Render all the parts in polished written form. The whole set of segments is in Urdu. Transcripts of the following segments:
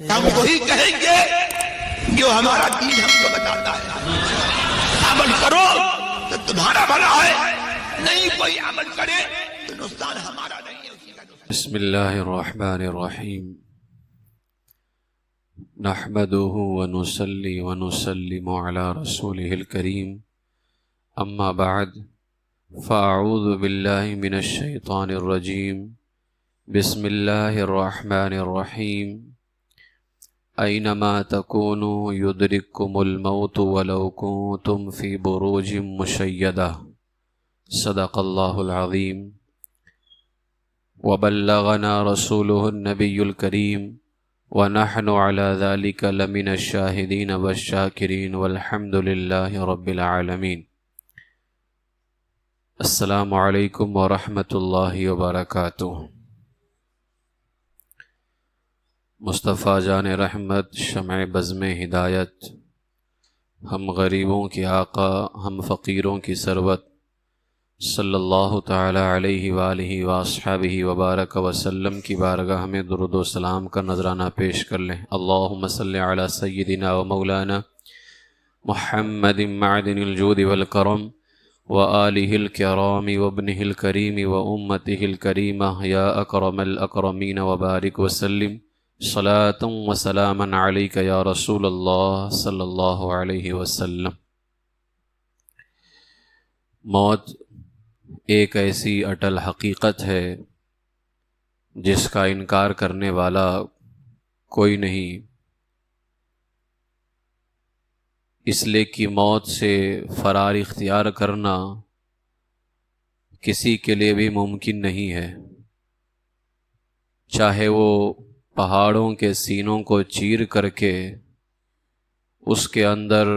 ہم وہی کہیں گے جو ہمارا دین ہم کو بتاتا ہے. عمل کرو تو تمہارا بھلا ہے، نہیں کوئی عمل کرے تو نقصان ہمارا نہیں ہے، اسی کا نقصان. بسم اللہ الرحمن الرحیم. نحمده ونصلي ونسلم على رسوله الكريم. اما بعد فاعوذ باللہ من الشیطان الرجیم. بسم اللہ الرحمن الرحیم. اینما تکونوا یدرککم الموت ولو کنتم فی بروج مشیدہ. صدق اللہ العظیم. وبلغنا رسوله النبی الکریم ونحن على ذلك لمن الشاہدین والشاکرین والحمد للہ رب العالمین. السلام علیکم ورحمۃ اللہ وبرکاتہ. مصطفیٰ جان رحمت، شمع بزم ہدایت، ہم غریبوں کی آقا، ہم فقیروں کی ثروت، صلی اللہ تعالی علیہ وآلہ واصحابہ وبارک وسلم کی بارگاہ میں درود و سلام کا نذرانہ پیش کر لیں. اللہم صلی علی سیدنا و مولانا محمد معدن الجود والکرم وآلہ الکرام وابنہ الکریم وامتہ الکریمہ یا اکرم الاکرمین وبارک وسلم صلاۃ و سلاما علیک یا رسول اللہ صلی اللہ علیہ وسلم. موت ایک ایسی اٹل حقیقت ہے جس کا انکار کرنے والا کوئی نہیں، اس لیے کہ موت سے فرار اختیار کرنا کسی کے لیے بھی ممکن نہیں ہے، چاہے وہ پہاڑوں کے سینوں کو چیر کر کے اس کے اندر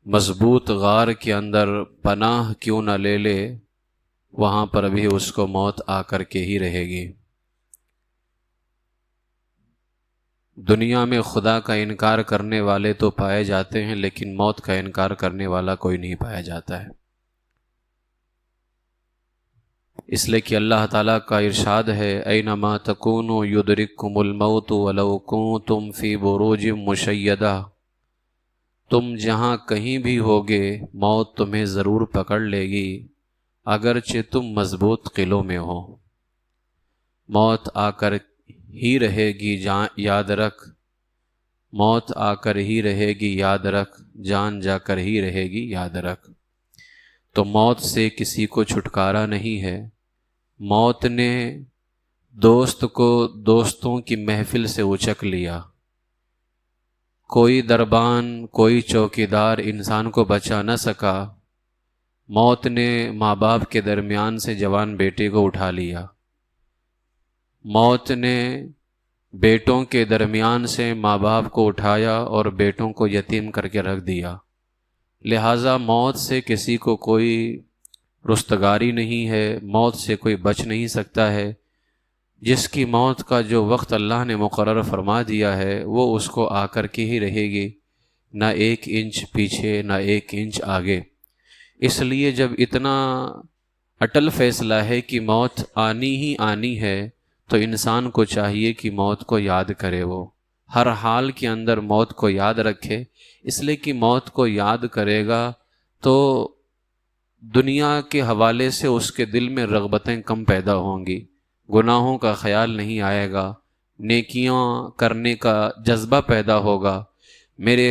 مضبوط غار کے اندر پناہ کیوں نہ لے لے، وہاں پر بھی اس کو موت آ کر کے ہی رہے گی. دنیا میں خدا کا انکار کرنے والے تو پائے جاتے ہیں، لیکن موت کا انکار کرنے والا کوئی نہیں پایا جاتا ہے. اس لیے کہ اللہ تعالیٰ کا ارشاد ہے، اینما تکونوا یدرککم الموت ولو کنتم فی بروج مشیدہ. تم جہاں کہیں بھی ہوگے موت تمہیں ضرور پکڑ لے گی، اگرچہ تم مضبوط قلعوں میں ہو. موت آ کر ہی رہے گی، یاد رکھ. موت آ کر ہی رہے گی، یاد رکھ. جان جا کر ہی رہے گی، یاد رکھ. تو موت سے کسی کو چھٹکارا نہیں ہے. موت نے دوست کو دوستوں کی محفل سے اچک لیا. کوئی دربان، کوئی چوکیدار انسان کو بچا نہ سکا. موت نے ماں باپ کے درمیان سے جوان بیٹے کو اٹھا لیا. موت نے بیٹوں کے درمیان سے ماں باپ کو اٹھایا اور بیٹوں کو یتیم کر کے رکھ دیا. لہٰذا موت سے کسی کو کوئی رستگاری نہیں ہے، موت سے کوئی بچ نہیں سکتا ہے. جس کی موت کا جو وقت اللہ نے مقرر فرما دیا ہے وہ اس کو آ کر کے ہی رہے گی، نہ ایک انچ پیچھے نہ ایک انچ آگے. اس لیے جب اتنا اٹل فیصلہ ہے کہ موت آنی ہی آنی ہے تو انسان کو چاہیے کہ موت کو یاد کرے، وہ ہر حال کے اندر موت کو یاد رکھے. اس لیے کہ موت کو یاد کرے گا تو دنیا کے حوالے سے اس کے دل میں رغبتیں کم پیدا ہوں گی، گناہوں کا خیال نہیں آئے گا، نیکیاں کرنے کا جذبہ پیدا ہوگا. میرے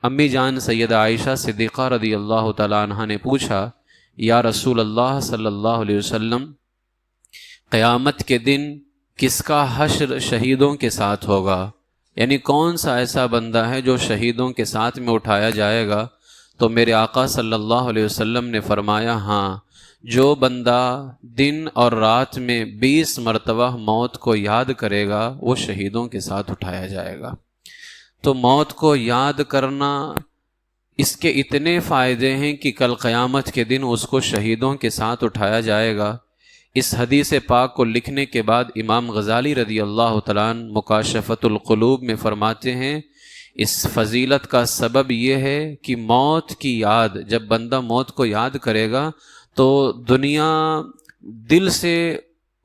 امی جان سیدہ عائشہ صدیقہ رضی اللہ تعالیٰ عنہ نے پوچھا، یا رسول اللہ صلی اللہ علیہ وسلم، قیامت کے دن کس کا حشر شہیدوں کے ساتھ ہوگا؟ یعنی کون سا ایسا بندہ ہے جو شہیدوں کے ساتھ میں اٹھایا جائے گا؟ تو میرے آقا صلی اللہ علیہ وسلم نے فرمایا، ہاں، جو بندہ دن اور رات میں 20 مرتبہ موت کو یاد کرے گا وہ شہیدوں کے ساتھ اٹھایا جائے گا. تو موت کو یاد کرنا، اس کے اتنے فائدے ہیں کہ کل قیامت کے دن اس کو شہیدوں کے ساتھ اٹھایا جائے گا. اس حدیث پاک کو لکھنے کے بعد امام غزالی رضی اللہ تعالیٰ عنہ مکاشفۃ القلوب میں فرماتے ہیں، اس فضیلت کا سبب یہ ہے کہ موت کی یاد، جب بندہ موت کو یاد کرے گا تو دنیا دل سے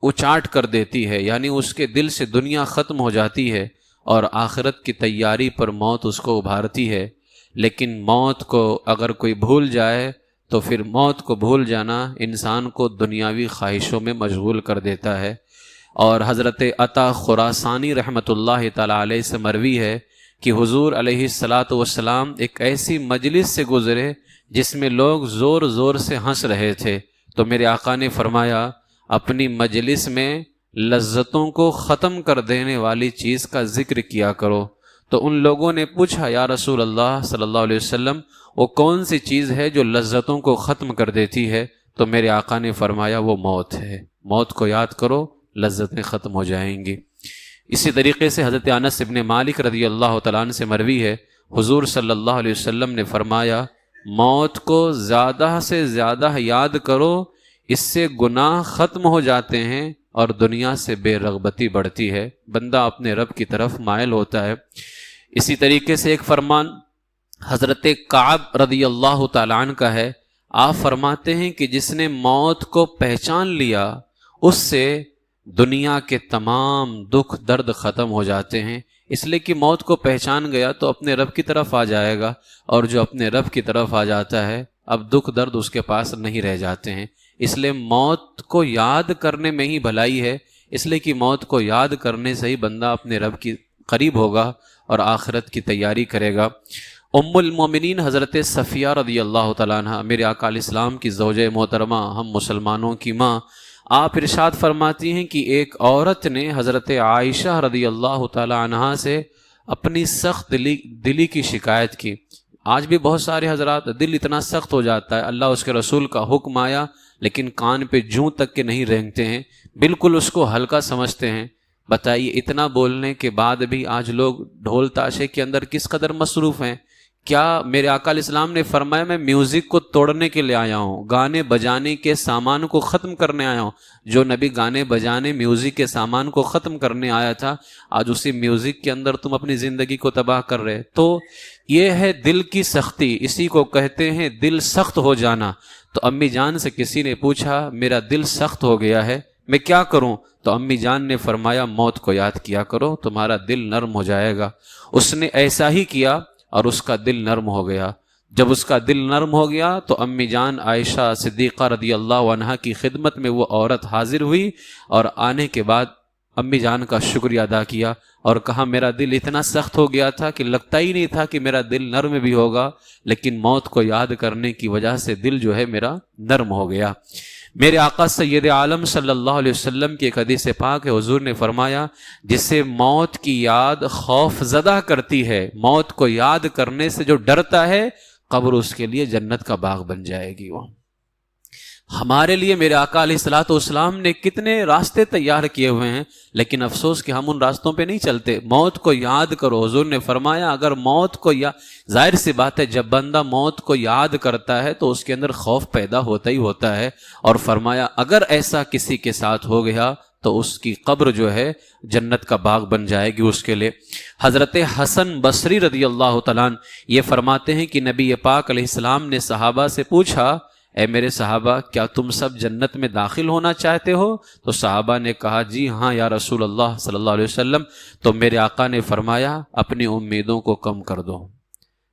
اچاٹ کر دیتی ہے، یعنی اس کے دل سے دنیا ختم ہو جاتی ہے اور آخرت کی تیاری پر موت اس کو ابھارتی ہے، لیکن موت کو اگر کوئی بھول جائے تو پھر موت کو بھول جانا انسان کو دنیاوی خواہشوں میں مشغول کر دیتا ہے۔ اور حضرت عطا خراسانی رحمۃ اللہ تعالی علیہ سے مروی ہے کہ حضور علیہ الصلاۃ والسلام ایک ایسی مجلس سے گزرے جس میں لوگ زور زور سے ہنس رہے تھے، تو میرے آقا نے فرمایا اپنی مجلس میں لذتوں کو ختم کر دینے والی چیز کا ذکر کیا کرو۔ تو ان لوگوں نے پوچھا یا رسول اللہ صلی اللہ علیہ وسلم وہ کون سی چیز ہے جو لذتوں کو ختم کر دیتی ہے؟ تو میرے آقا نے فرمایا وہ موت ہے، موت کو یاد کرو لذتیں ختم ہو جائیں گی۔ اسی طریقے سے حضرت انس ابن مالک رضی اللہ تعالیٰ عنہ سے مروی ہے حضور صلی اللہ علیہ وسلم نے فرمایا موت کو زیادہ سے زیادہ یاد کرو، اس سے گناہ ختم ہو جاتے ہیں اور دنیا سے بے رغبتی بڑھتی ہے، بندہ اپنے رب کی طرف مائل ہوتا ہے۔ اسی طریقے سے ایک فرمان حضرت کعب رضی اللہ تعالیٰ عنہ کا ہے، آپ فرماتے ہیں کہ جس نے موت کو پہچان لیا اس سے دنیا کے تمام دکھ درد ختم ہو جاتے ہیں، اس لیے کہ موت کو پہچان گیا تو اپنے رب کی طرف آ جائے گا، اور جو اپنے رب کی طرف آ جاتا ہے اب دکھ درد اس کے پاس نہیں رہ جاتے ہیں۔ اس لیے موت کو یاد کرنے میں ہی بھلائی ہے، اس لیے کہ موت کو یاد کرنے سے ہی بندہ اپنے رب کی قریب ہوگا اور آخرت کی تیاری کرے گا۔ ام المومنین حضرت صفیہ رضی اللہ تعالیٰ عنہ میرے آقا علیہ السلام کی زوجہ محترمہ، ہم مسلمانوں کی ماں، آپ ارشاد فرماتی ہیں کہ ایک عورت نے حضرت عائشہ رضی اللہ تعالیٰ عنہا سے اپنی سخت دلی کی شکایت کی۔ آج بھی بہت سارے حضرات دل اتنا سخت ہو جاتا ہے، اللہ اس کے رسول کا حکم آیا لیکن کان پہ جوں تک کے نہیں رینگتے ہیں، بالکل اس کو ہلکا سمجھتے ہیں۔ بتائیے اتنا بولنے کے بعد بھی آج لوگ ڈھول تاشے کے اندر کس قدر مصروف ہیں۔ کیا میرے آقا علیہ السلام نے فرمایا میں میوزک کو توڑنے کے لیے آیا ہوں، گانے بجانے کے سامان کو ختم کرنے آیا ہوں؟ جو نبی گانے بجانے میوزک کے سامان کو ختم کرنے آیا تھا، آج اسی میوزک کے اندر تم اپنی زندگی کو تباہ کر رہے۔ تو یہ ہے دل کی سختی، اسی کو کہتے ہیں دل سخت ہو جانا۔ تو امی جان سے کسی نے پوچھا میرا دل سخت ہو گیا ہے، میں کیا کروں؟ تو امی جان نے فرمایا موت کو یاد کیا کرو، تمہارا دل نرم ہو جائے گا۔ اس نے ایسا ہی کیا اور اس کا دل نرم ہو گیا۔ جب اس کا دل نرم ہو گیا تو امی جان عائشہ صدیقہ رضی اللہ عنہا کی خدمت میں وہ عورت حاضر ہوئی، اور آنے کے بعد امی جان کا شکریہ ادا کیا اور کہا میرا دل اتنا سخت ہو گیا تھا کہ لگتا ہی نہیں تھا کہ میرا دل نرم بھی ہوگا، لیکن موت کو یاد کرنے کی وجہ سے دل جو ہے میرا نرم ہو گیا۔ میرے آقا سید عالم صلی اللہ علیہ وسلم کی ایک حدیث پاک ہے، حضور نے فرمایا جسے موت کی یاد خوف زدہ کرتی ہے، موت کو یاد کرنے سے جو ڈرتا ہے قبر اس کے لیے جنت کا باغ بن جائے گی۔ وہ ہمارے لیے میرے آقا علیہ الصلوۃ والسلام نے کتنے راستے تیار کیے ہوئے ہیں، لیکن افسوس کہ ہم ان راستوں پہ نہیں چلتے۔ موت کو یاد کرو، حضور نے فرمایا اگر موت کو ظاہر سی بات ہے جب بندہ موت کو یاد کرتا ہے تو اس کے اندر خوف پیدا ہوتا ہی ہوتا ہے، اور فرمایا اگر ایسا کسی کے ساتھ ہو گیا تو اس کی قبر جو ہے جنت کا باغ بن جائے گی اس کے لیے۔ حضرت حسن بصری رضی اللہ تعالیٰ عنہ یہ فرماتے ہیں کہ نبی پاک علیہ السلام نے صحابہ سے پوچھا اے میرے صحابہ کیا تم سب جنت میں داخل ہونا چاہتے ہو؟ تو صحابہ نے کہا جی ہاں یا رسول اللہ صلی اللہ علیہ وسلم۔ تو میرے آقا نے فرمایا اپنی امیدوں کو کم کر دو،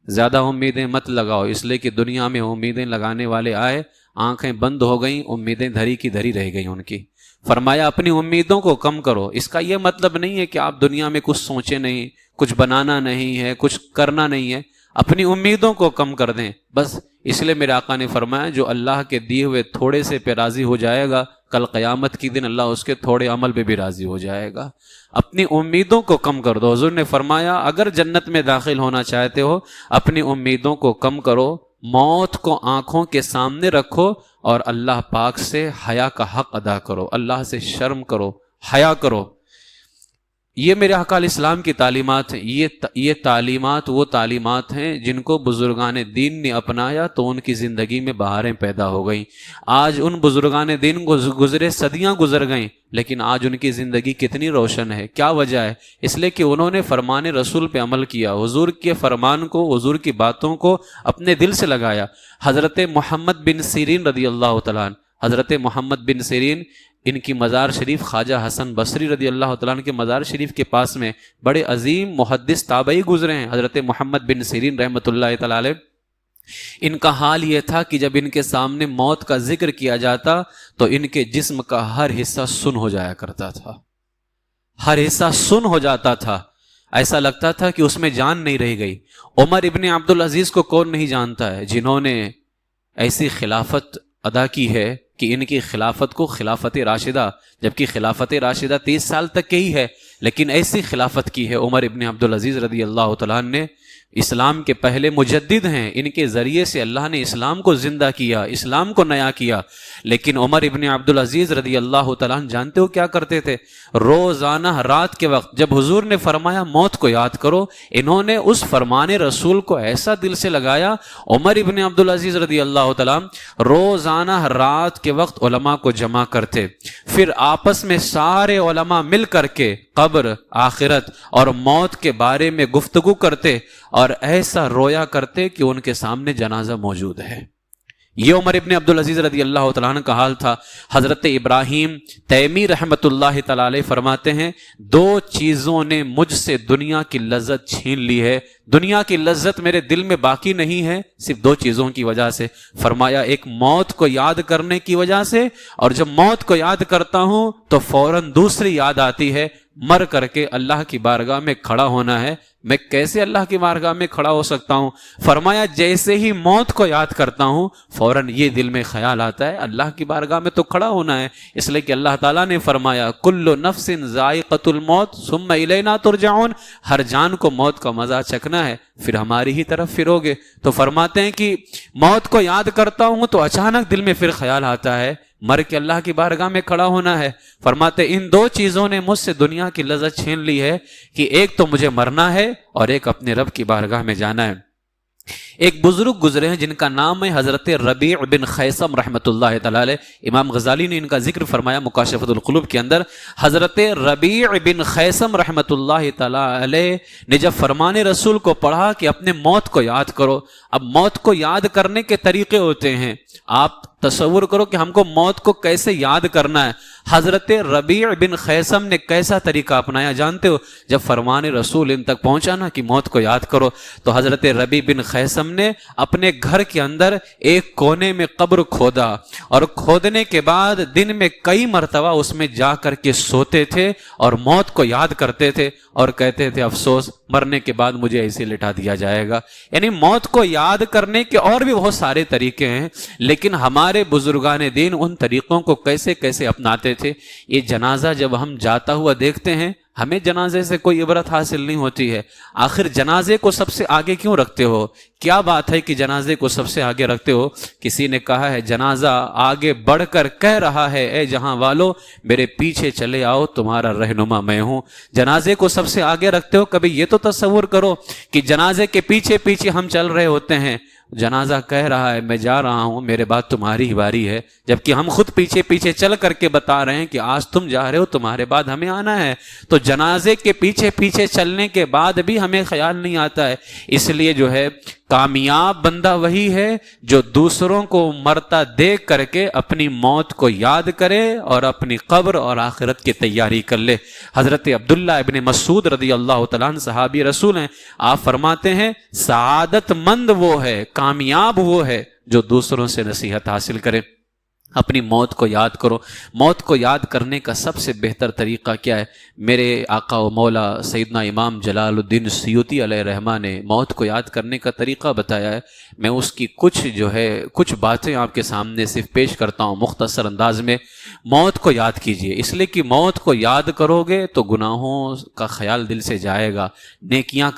زیادہ امیدیں مت لگاؤ، اس لیے کہ دنیا میں امیدیں لگانے والے آئے، آنکھیں بند ہو گئیں، امیدیں دھری کی دھری رہ گئیں ان کی۔ فرمایا اپنی امیدوں کو کم کرو۔ اس کا یہ مطلب نہیں ہے کہ آپ دنیا میں کچھ سوچیں نہیں، کچھ بنانا نہیں ہے، کچھ کرنا نہیں ہے، اپنی امیدوں کو کم کر دیں بس۔ اس لیے میرے آقا نے فرمایا جو اللہ کے دیے ہوئے تھوڑے سے پہ راضی ہو جائے گا، کل قیامت کی دن اللہ اس کے تھوڑے عمل پہ بھی راضی ہو جائے گا۔ اپنی امیدوں کو کم کر دو۔ حضور نے فرمایا اگر جنت میں داخل ہونا چاہتے ہو اپنی امیدوں کو کم کرو، موت کو آنکھوں کے سامنے رکھو اور اللہ پاک سے حیا کا حق ادا کرو، اللہ سے شرم کرو، حیا کرو۔ یہ میرے آقا علیہ السلام کی تعلیمات ہیں۔ یہ تعلیمات وہ تعلیمات ہیں جن کو بزرگان دین نے اپنایا تو ان کی زندگی میں بہاریں پیدا ہو گئیں۔ آج ان بزرگان دین کو گزرے صدیاں گزر گئیں، لیکن آج ان کی زندگی کتنی روشن ہے۔ کیا وجہ ہے؟ اس لیے کہ انہوں نے فرمان رسول پہ عمل کیا، حضور کے فرمان کو، حضور کی باتوں کو اپنے دل سے لگایا۔ حضرت محمد بن سیرین رضی اللہ تعالیٰ عنہ، حضرت محمد بن سیرین ان کی مزار شریف خواجہ حسن بصری رضی اللہ تعالیٰ عنہ کے مزار شریف کے پاس میں بڑے عظیم محدث تابعی گزرے ہیں، حضرت محمد بن سیرین رحمۃ اللہ تعالیٰ علیہ۔ ان کا حال یہ تھا کہ جب ان کے سامنے موت کا ذکر کیا جاتا تو ان کے جسم کا ہر حصہ سن ہو جایا کرتا تھا، ہر حصہ سن ہو جاتا تھا، ایسا لگتا تھا کہ اس میں جان نہیں رہ گئی۔ عمر ابن عبدالعزیز کو کون نہیں جانتا ہے، جنہوں نے ایسی خلافت ادا کی ہے کہ ان کی خلافت کو خلافت راشدہ، جبکہ خلافت راشدہ 30 سال تک کی ہی ہے، لیکن ایسی خلافت کی ہے عمر ابن عبدالعزیز رضی اللہ تعالیٰ عنہ نے۔ اسلام کے پہلے مجدد ہیں، ان کے ذریعے سے اللہ نے اسلام کو زندہ کیا، اسلام کو نیا کیا۔ لیکن عمر ابن عبدالعزیز رضی اللہ تعالیٰ عنہ جانتے ہو کیا کرتے تھے؟ روزانہ رات کے وقت جب حضور نے فرمایا موت کو یاد کرو، انہوں نے اس فرمان رسول کو ایسا دل سے لگایا، عمر ابن عبدالعزیز رضی اللہ تعالیٰ عنہ روزانہ رات کے وقت علماء کو جمع کرتے، پھر آپس میں سارے علماء مل کر کے قبر، آخرت اور موت کے بارے میں گفتگو کرتے اور ایسا رویا کرتے کہ ان کے سامنے جنازہ موجود ہے۔ یہ عمر ابن عبدالعزیز رضی اللہ تعالیٰ عنہ کا حال تھا۔ حضرت ابراہیم تیمی رحمۃ اللہ تعالیٰ علیہ فرماتے ہیں، 2 چیزوں نے مجھ سے دنیا کی لذت چھین لی ہے، دنیا کی لذت میرے دل میں باقی نہیں ہے، صرف 2 چیزوں کی وجہ سے۔ فرمایا ایک موت کو یاد کرنے کی وجہ سے، اور جب موت کو یاد کرتا ہوں تو فوراً دوسری یاد آتی ہے، مر کر کے اللہ کی بارگاہ میں کھڑا ہونا ہے، میں کیسے اللہ کی بارگاہ میں کھڑا ہو سکتا ہوں؟ فرمایا جیسے ہی موت کو یاد کرتا ہوں فوراً یہ دل میں خیال آتا ہے اللہ کی بارگاہ میں تو کھڑا ہونا ہے، اس لیے کہ اللہ تعالیٰ نے فرمایا کل نفس ذائقۃ الموت ثم الینا ترجعون، ہر جان کو موت کا مزہ چکھنا ہے، پھر ہماری ہی طرف پھرو گے۔ تو فرماتے ہیں کہ موت کو یاد کرتا ہوں تو اچانک دل میں پھر خیال آتا ہے مر کے اللہ کی بارگاہ میں کھڑا ہونا ہے۔ فرماتے ان 2 چیزوں نے مجھ سے دنیا کی لذت چھین لی ہے کہ ایک تو مجھے مرنا ہے اور ایک اپنے رب کی بارگاہ میں جانا ہے۔ ایک بزرگ گزرے ہیں جن کا نام ہے حضرت ربیع بن خیثم رحمۃ اللہ تعالی علیہ، امام غزالی نے ان کا ذکر فرمایا مکاشفۃ القلوب کے اندر۔ حضرت ربیع بن خیثم رحمۃ اللہ تعالی علیہ نے جب فرمان رسول کو پڑھا کہ اپنے موت کو یاد کرو، اب موت کو یاد کرنے کے طریقے ہوتے ہیں، آپ تصور کرو کہ ہم کو موت کو کیسے یاد کرنا ہے۔ حضرت ربیع بن خیثم نے کیسا طریقہ اپنایا جانتے ہو؟ جب فرمان رسول ان تک پہنچا نا کہ موت کو یاد کرو، تو حضرت ربیع بن خیثم نے اپنے گھر کے اندر ایک کونے میں قبر کھودا، اور کھودنے کے بعد دن میں کئی مرتبہ اس میں جا کر کے سوتے تھے اور موت کو یاد کرتے تھے اور کہتے تھے افسوس مرنے کے بعد مجھے ایسے لٹا دیا جائے گا۔ یعنی موت کو یاد کرنے کے اور بھی بہت سارے طریقے ہیں، لیکن ہمارے بزرگان دین ان طریقوں کو کیسے کیسے اپناتے تھے۔ یہ جنازہ جب ہم جاتا ہوا دیکھتے ہیں ہمیں جنازے سے کوئی عبرت حاصل نہیں ہوتی ہے۔ آخر جنازے کو سب سے آگے کیوں رکھتے ہو؟ کیا بات ہے کہ جنازے کو سب سے آگے رکھتے ہو؟ کسی نے کہا ہے جنازہ آگے بڑھ کر کہہ رہا ہے اے جہاں والو میرے پیچھے چلے آؤ تمہارا رہنما میں ہوں۔ جنازے کو سب سے آگے رکھتے ہو، کبھی یہ تو تصور کرو کہ جنازے کے پیچھے پیچھے ہم چل رہے ہوتے ہیں، جنازہ کہہ رہا ہے میں جا رہا ہوں میرے بعد تمہاری ہی باری ہے، جبکہ ہم خود پیچھے پیچھے چل کر کے بتا رہے ہیں کہ آج تم جا رہے ہو تمہارے بعد ہمیں آنا ہے۔ تو جنازے کے پیچھے پیچھے چلنے کے بعد بھی ہمیں خیال نہیں آتا ہے۔ اس لیے جو ہے کامیاب بندہ وہی ہے جو دوسروں کو مرتا دیکھ کر کے اپنی موت کو یاد کرے اور اپنی قبر اور آخرت کی تیاری کر لے۔ حضرت عبداللہ ابن مسعود رضی اللہ تعالیٰ عنہ صحابی رسول ہیں، آپ فرماتے ہیں سعادت مند وہ ہے، کامیاب وہ ہے جو دوسروں سے نصیحت حاصل کرے۔ اپنی موت کو یاد کرو۔ موت کو یاد کرنے کا سب سے بہتر طریقہ کیا ہے؟ میرے آقا و مولا سیدنا امام جلال الدین سیوطی علیہ رحمہ نے موت کو یاد کرنے کا طریقہ بتایا ہے۔ میں اس کی کچھ باتیں آپ کے سامنے صرف پیش کرتا ہوں مختصر انداز میں۔ موت کو یاد کیجئے، اس لیے کہ موت کو یاد کرو گے تو گناہوں کا خیال دل سے جائے گا، نیکیاں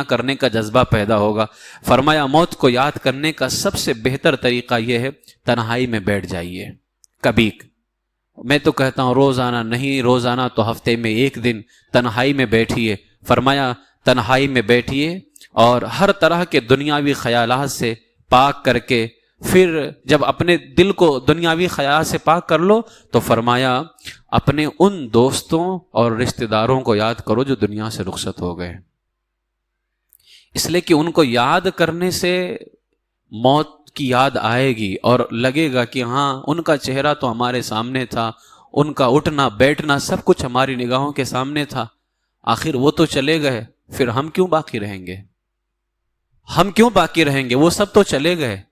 کرنے کا جذبہ پیدا ہوگا۔ فرمایا موت کو یاد کرنے کا سب سے بہتر طریقہ یہ ہے تنہائی میں بیٹھ جائیے۔ کبھی میں تو کہتا ہوں روزانہ نہیں، روزانہ تو ہفتے میں 1 دن تنہائی میں بیٹھیے۔ فرمایا تنہائی میں بیٹھیے اور ہر طرح کے دنیاوی خیالات سے پاک کر کے پھر جب اپنے دل کو دنیاوی خیال سے پاک کر لو تو فرمایا اپنے ان دوستوں اور رشتہ داروں کو یاد کرو جو دنیا سے رخصت ہو گئے، اس لیے کہ ان کو یاد کرنے سے موت کی یاد آئے گی اور لگے گا کہ ہاں ان کا چہرہ تو ہمارے سامنے تھا، ان کا اٹھنا بیٹھنا سب کچھ ہماری نگاہوں کے سامنے تھا، آخر وہ تو چلے گئے، پھر ہم کیوں باقی رہیں گے؟ ہم کیوں باقی رہیں گے؟ وہ سب تو چلے گئے،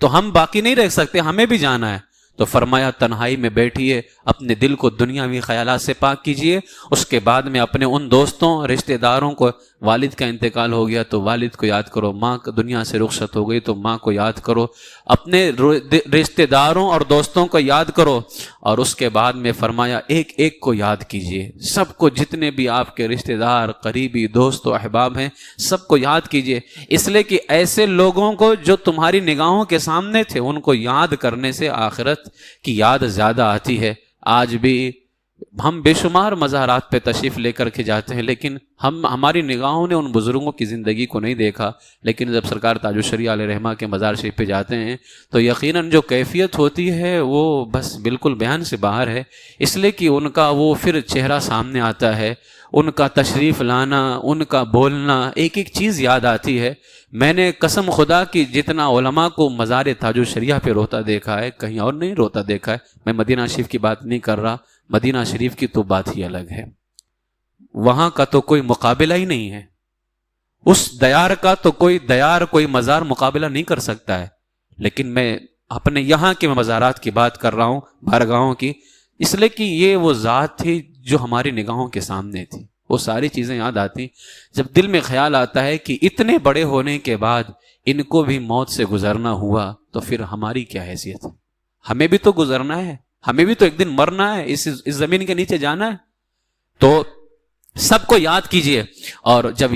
تو ہم باقی نہیں رہ سکتے، ہمیں بھی جانا ہے۔ تو فرمایا تنہائی میں بیٹھیے، اپنے دل کو دنیاوی خیالات سے پاک کیجئے، اس کے بعد میں اپنے ان دوستوں رشتہ داروں کو، والد کا انتقال ہو گیا تو والد کو یاد کرو، ماں دنیا سے رخصت ہو گئی تو ماں کو یاد کرو، اپنے رشتہ داروں اور دوستوں کو یاد کرو، اور اس کے بعد میں فرمایا ایک ایک کو یاد کیجئے، سب کو، جتنے بھی آپ کے رشتہ دار، قریبی، دوست و احباب ہیں، سب کو یاد کیجئے، اس لیے کہ ایسے لوگوں کو جو تمہاری نگاہوں کے سامنے تھے ان کو یاد کرنے سے آخرت کی یاد زیادہ آتی ہے۔ آج بھی ہم بے شمار مزارات پہ تشریف لے کر کے جاتے ہیں، لیکن ہماری نگاہوں نے ان بزرگوں کی زندگی کو نہیں دیکھا، لیکن جب سرکار تاج الشریعہ علیہ رحمہ کے مزار شریف پہ جاتے ہیں تو یقیناً جو کیفیت ہوتی ہے وہ بس بالکل بیان سے باہر ہے، اس لیے کہ ان کا وہ پھر چہرہ سامنے آتا ہے، ان کا تشریف لانا، ان کا بولنا، ایک ایک چیز یاد آتی ہے۔ میں نے قسم خدا کی جتنا علماء کو مزار تاج الشریعہ پہ روتا دیکھا ہے، کہیں اور نہیں روتا دیکھا ہے۔ میں مدینہ شریف کی بات نہیں کر رہا، مدینہ شریف کی تو بات ہی الگ ہے، وہاں کا تو کوئی مقابلہ ہی نہیں ہے، اس دیار کا تو کوئی مزار مقابلہ نہیں کر سکتا ہے، لیکن میں اپنے یہاں کے مزارات کی بات کر رہا ہوں، بارگاہوں کی، اس لیے کہ یہ وہ ذات تھی جو ہماری نگاہوں کے سامنے تھی، وہ ساری چیزیں یاد آتی۔ جب دل میں خیال آتا ہے کہ اتنے بڑے ہونے کے بعد ان کو بھی موت سے گزرنا ہوا تو پھر ہماری کیا حیثیت ہے؟ ہمیں بھی تو گزرنا ہے، ہمیں بھی تو ایک دن مرنا ہے، اس زمین کے نیچے جانا ہے۔ تو سب کو یاد کیجئے، اور جب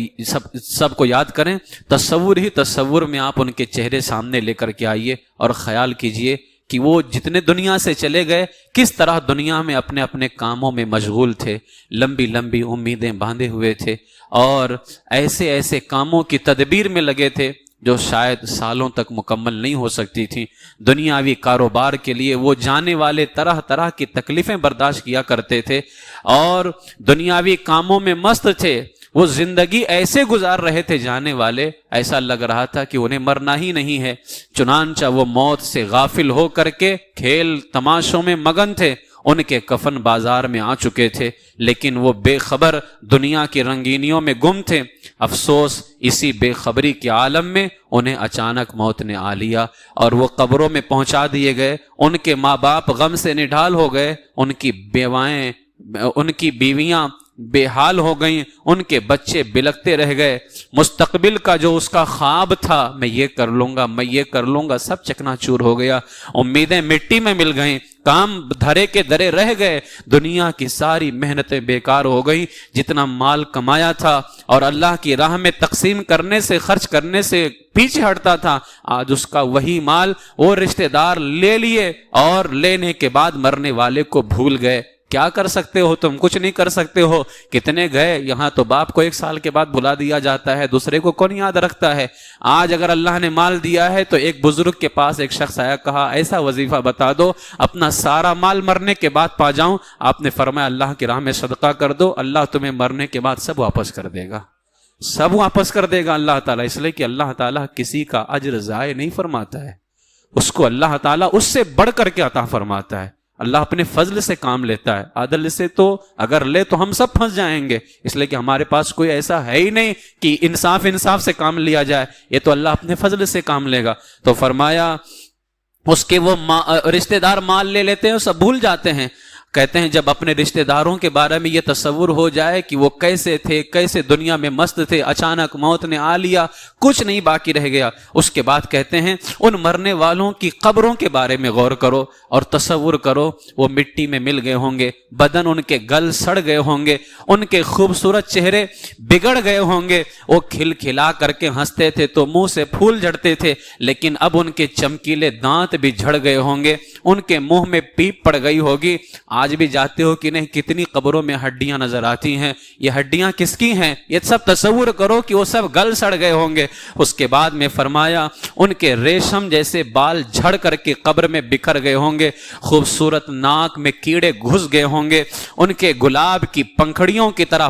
سب کو یاد کریں، تصور میں آپ ان کے چہرے سامنے لے کر کے آئیے اور خیال کیجئے کہ وہ جتنے دنیا سے چلے گئے کس طرح دنیا میں اپنے اپنے کاموں میں مشغول تھے، لمبی لمبی امیدیں باندھے ہوئے تھے، اور ایسے ایسے کاموں کی تدبیر میں لگے تھے جو شاید سالوں تک مکمل نہیں ہو سکتی تھی۔ دنیاوی کاروبار کے لیے وہ جانے والے طرح طرح کی تکلیفیں برداشت کیا کرتے تھے اور دنیاوی کاموں میں مست تھے، وہ زندگی ایسے گزار رہے تھے جانے والے، ایسا لگ رہا تھا کہ انہیں مرنا ہی نہیں ہے۔ چنانچہ وہ موت سے غافل ہو کر کے کھیل تماشوں میں مگن تھے، ان کے کفن بازار میں آ چکے تھے، لیکن وہ بے خبر دنیا کی رنگینیوں میں گم تھے۔ افسوس، اسی بے خبری کے عالم میں انہیں اچانک موت نے آ لیا اور وہ قبروں میں پہنچا دیے گئے۔ ان کے ماں باپ غم سے نڈھال ہو گئے، ان کی بیویاں بے حال ہو گئیں، ان کے بچے بلکتے رہ گئے۔ مستقبل کا جو اس کا خواب تھا، میں یہ کر لوں گا، سب چکنا چور ہو گیا۔ امیدیں مٹی میں مل گئیں، کام دھرے کے درے رہ گئے، دنیا کی ساری محنتیں بیکار ہو گئی۔ جتنا مال کمایا تھا اور اللہ کی راہ میں تقسیم کرنے سے، خرچ کرنے سے پیچھے ہٹتا تھا، آج اس کا وہی مال وہ رشتہ دار لے لیے اور لینے کے بعد مرنے والے کو بھول گئے۔ کیا کر سکتے ہو تم؟ کچھ نہیں کر سکتے ہو۔ کتنے گئے یہاں تو باپ کو 1 سال کے بعد بلا دیا جاتا ہے، دوسرے کو کون یاد رکھتا ہے؟ آج اگر اللہ نے مال دیا ہے تو ایک بزرگ کے پاس ایک شخص آیا، کہا ایسا وظیفہ بتا دو اپنا سارا مال مرنے کے بعد پا جاؤں۔ آپ نے فرمایا اللہ کی راہ میں صدقہ کر دو، اللہ تمہیں مرنے کے بعد سب واپس کر دے گا، سب واپس کر دے گا اللہ تعالیٰ، اس لیے کہ اللہ تعالیٰ کسی کا اجر ضائع نہیں فرماتا ہے، اس کو اللہ تعالیٰ اس سے بڑھ کر کے عطا فرماتا ہے۔ اللہ اپنے فضل سے کام لیتا ہے، عدل سے تو اگر لے تو ہم سب پھنس جائیں گے، اس لیے کہ ہمارے پاس کوئی ایسا ہے ہی نہیں کہ انصاف سے کام لیا جائے، یہ تو اللہ اپنے فضل سے کام لے گا۔ تو فرمایا اس کے وہ رشتہ دار مال لے لیتے ہیں، سب بھول جاتے ہیں۔ کہتے ہیں جب اپنے رشتہ داروں کے بارے میں یہ تصور ہو جائے کہ وہ کیسے تھے، کیسے دنیا میں مست تھے، اچانک موت نے آ لیا، کچھ نہیں باقی رہ گیا، اس کے بعد کہتے ہیں ان مرنے والوں کی قبروں کے بارے میں غور کرو اور تصور کرو، وہ مٹی میں مل گئے ہوں گے، بدن ان کے گل سڑ گئے ہوں گے، ان کے خوبصورت چہرے بگڑ گئے ہوں گے، وہ کھل کھلا کر کے ہنستے تھے تو منہ سے پھول جھڑتے تھے، لیکن اب ان کے چمکیلے دانت بھی جھڑ گئے ہوں گے، ان کے منہ میں پیپ پڑ گئی ہوگی۔ آج بھی جاتے ہو کہ نہیں، کتنی قبروں میں ہڈیاں نظر آتی ہیں، یہ ہڈیاں کس کی ہیں؟ یہ سب تصور کرو کہ وہ سب گل سڑ گئے ہوں گے۔ اس کے بعد میں فرمایا ان کے ریشم جیسے بال جھڑ کر کے قبر میں بکھر گئے ہوں گے، خوبصورت ناک میں کیڑے گھس گئے ہوں گے، ان کے گلاب کی پنکھڑیوں کی طرح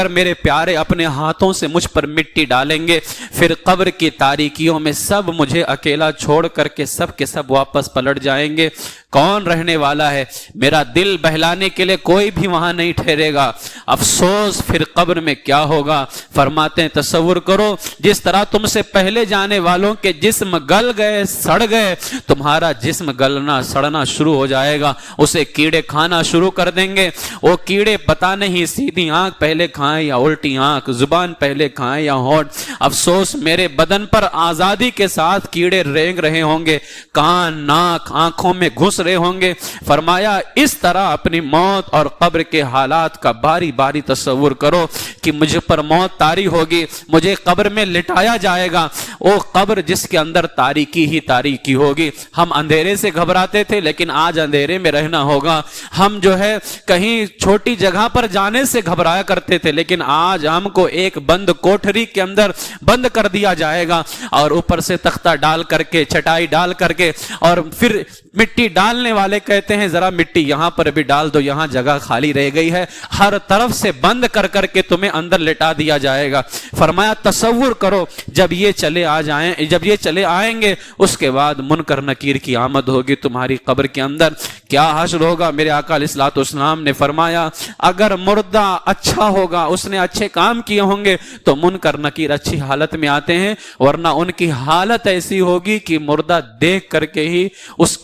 کر میرے پیارے اپنے ہاتھوں سے مجھ پر مٹی ڈالیں گے، پھر قبر کی تاریکیوں میں سب مجھے اکیلا چھوڑ کر کے سب واپس پلٹ جائیں گے۔ کون رہنے والا ہے؟ میرا دل بہلانے کے لیے کوئی بھی وہاں نہیں ٹھہرے گا۔ افسوس پھر قبر میں کیا ہوگا؟ فرماتے ہیں تصور کرو جس طرح تم سے پہلے جانے والوں کے جسم گل گئے، سڑ گئے، تمہارا جسم گلنا سڑنا شروع ہو جائے گا، اسے کیڑے کھانا شروع کر دیں گے۔ وہ کیڑے پتہ نہیں سیدھی آنکھ پہلے کھائیں یا الٹی آنکھ، زبان پہلے کھائیں یا ہونٹ۔ افسوس میرے بدن پر آزادی کے ساتھ کیڑے رینگ رہے ہوں گے، کان، ناک، آنکھوں میں گھس رہے ہوں گے۔ فرمایا اس طرح اپنی موت اور قبر کے حالات کا باری باری تصور کرو کہ مجھ پر موت طاری ہوگی، مجھے قبر میں لٹایا جائے گا، وہ قبر جس کے اندر تاریکی ہی تاریکی ہوگی۔ ہم اندھیرے سے گھبراتے تھے لیکن آج اندھیرے میں رہنا ہوگا۔ ہم جو ہے کہیں چھوٹی جگہ پر جانے سے گھبرایا کرتے تھے لیکن آج ہم کو ایک بند کوٹھری کے اندر بند کر دیا جائے گا، اور اوپر سے تختہ ڈال کر کے، چٹائی ڈال کر کے، اور پھر مٹی ڈالنے والے کہتے ہیں ذرا مٹی یہاں پر بھی ڈال دو، یہاں جگہ خالی رہ گئی ہے، ہر طرف سے بند کر کر کے تمہیں اندر لٹا دیا جائے گا۔ فرمایا تصور کرو جب یہ چلے آئیں گے، اس کے بعد منکر نکیر کی آمد ہوگی تمہاری قبر کے اندر، کیا حشر ہوگا؟ میرے آقا علیہ الصلوۃ والسلام نے فرمایا اگر مردہ اچھا ہوگا، اس نے اچھے کام کیے ہوں گے تو منکر نکیر اچھی حالت میں آتے ہیں، ورنہ ان کی حالت ایسی ہوگی کہ مردہ دیکھ کر کے ہی اس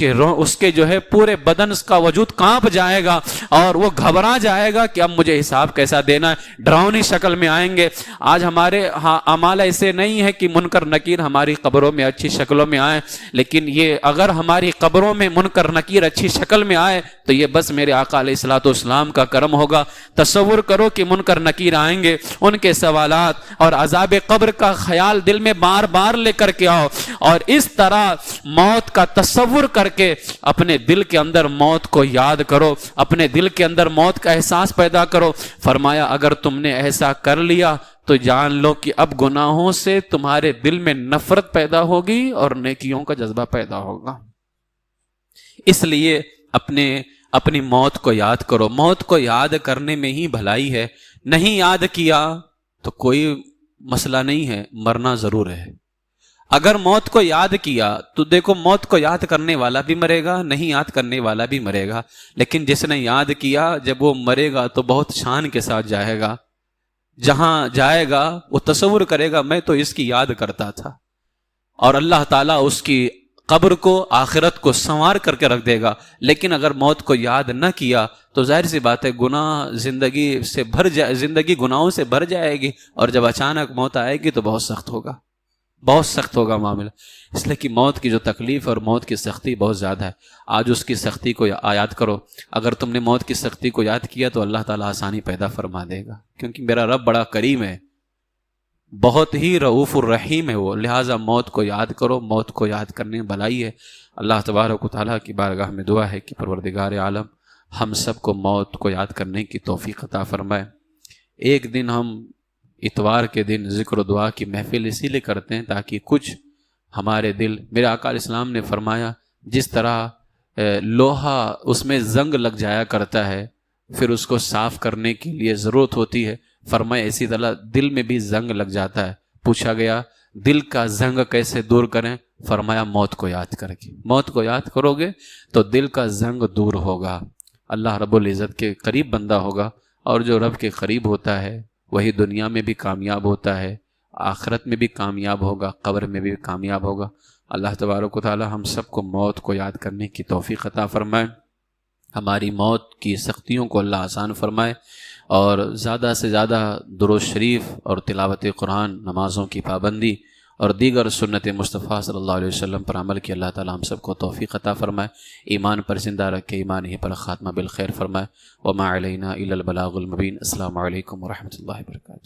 کے جو ہے پورے بدن کا وجود کانپ جائے گا اور وہ گھبرا جائے گا کہ اب مجھے حساب کیسا دینا ہے، ڈراؤنی شکل میں آئیں گے۔ آج ہمارے اعمال ایسے نہیں ہے کہ منکر نکیر ہماری قبروں میں اچھی شکلوں میں آئے، لیکن یہ اگر ہماری قبروں میں منکر نکیر اچھی شکل میں آئے تو یہ بس میرے آقا علیہ الصلوۃ والسلام کا کرم ہوگا۔ تصور کرو کہ منکر نکیر آئیں گے، ان کے سوالات اور عذاب قبر کا خیال دل میں بار بار لے کر کے آؤ، اور اس طرح موت کا تصور کر کے اپنے دل کے اندر موت کو یاد کرو، اپنے دل کے اندر موت کا احساس پیدا کرو۔ فرمایا اگر تم نے ایسا کر لیا تو جان لو کہ اب گناہوں سے تمہارے دل میں نفرت پیدا ہوگی اور نیکیوں کا جذبہ پیدا ہوگا۔ اس لیے اپنی موت کو یاد کرو، موت کو یاد کرنے میں ہی بھلائی ہے۔ نہیں یاد کیا تو کوئی مسئلہ نہیں ہے، مرنا ضرور ہے۔ اگر موت کو یاد کیا تو دیکھو موت کو یاد کرنے والا بھی مرے گا، نہیں یاد کرنے والا بھی مرے گا، لیکن جس نے یاد کیا جب وہ مرے گا تو بہت شان کے ساتھ جائے گا۔ جہاں جائے گا وہ تصور کرے گا میں تو اس کی یاد کرتا تھا، اور اللہ تعالیٰ اس کی قبر کو، آخرت کو سنوار کر کے رکھ دے گا۔ لیکن اگر موت کو یاد نہ کیا تو ظاہر سی بات ہے گناہ زندگی گناہوں سے بھر جائے گی، اور جب اچانک موت آئے گی تو بہت سخت ہوگا معاملہ۔ اس لیے کہ موت کی جو تکلیف اور موت کی سختی بہت زیادہ ہے۔ آج اس کی سختی کو یاد کرو، اگر تم نے موت کی سختی کو یاد کیا تو اللہ تعالیٰ آسانی پیدا فرما دے گا، کیونکہ میرا رب بڑا کریم ہے، بہت ہی رؤوف الرحیم ہے وہ، لہٰذا موت کو یاد کرو، موت کو یاد کرنے میں بھلائی ہے۔ اللہ تبارک و تعالیٰ کی بارگاہ میں دعا ہے کہ پروردگار عالم ہم سب کو موت کو یاد کرنے کی توفیق عطا فرمائے۔ ایک دن ہم اتوار کے دن ذکر و دعا کی محفل اسی لیے کرتے ہیں تاکہ کچھ ہمارے دل، میرے آقا علیہ السلام نے فرمایا جس طرح لوہا اس میں زنگ لگ جایا کرتا ہے پھر اس کو صاف کرنے کے لیے ضرورت ہوتی ہے، فرمایا اسی طرح دل میں بھی زنگ لگ جاتا ہے۔ پوچھا گیا دل کا زنگ کیسے دور کریں؟ فرمایا موت کو یاد کر کے، موت کو یاد کرو گے تو دل کا زنگ دور ہوگا، اللہ رب العزت کے قریب بندہ ہوگا، اور جو رب کے قریب ہوتا ہے وہی دنیا میں بھی کامیاب ہوتا ہے، آخرت میں بھی کامیاب ہوگا، قبر میں بھی کامیاب ہوگا۔ اللہ تبارک و تعالی ہم سب کو موت کو یاد کرنے کی توفیق عطا فرمائے، ہماری موت کی سختیوں کو اللہ آسان فرمائے، اور زیادہ سے زیادہ درود شریف اور تلاوت قرآن، نمازوں کی پابندی اور دیگر سنت مصطفیٰ صلی اللہ علیہ وسلم پر عمل کی اللہ تعالی ہم سب کو توفیق عطا فرمائے، ایمان پر زندہ رکھے، ایمان ہی پر خاتمہ بالخیر فرمائے۔ وما علینا الا البلاغ المبین۔ السلام علیکم ورحمۃ اللہ وبرکاتہ۔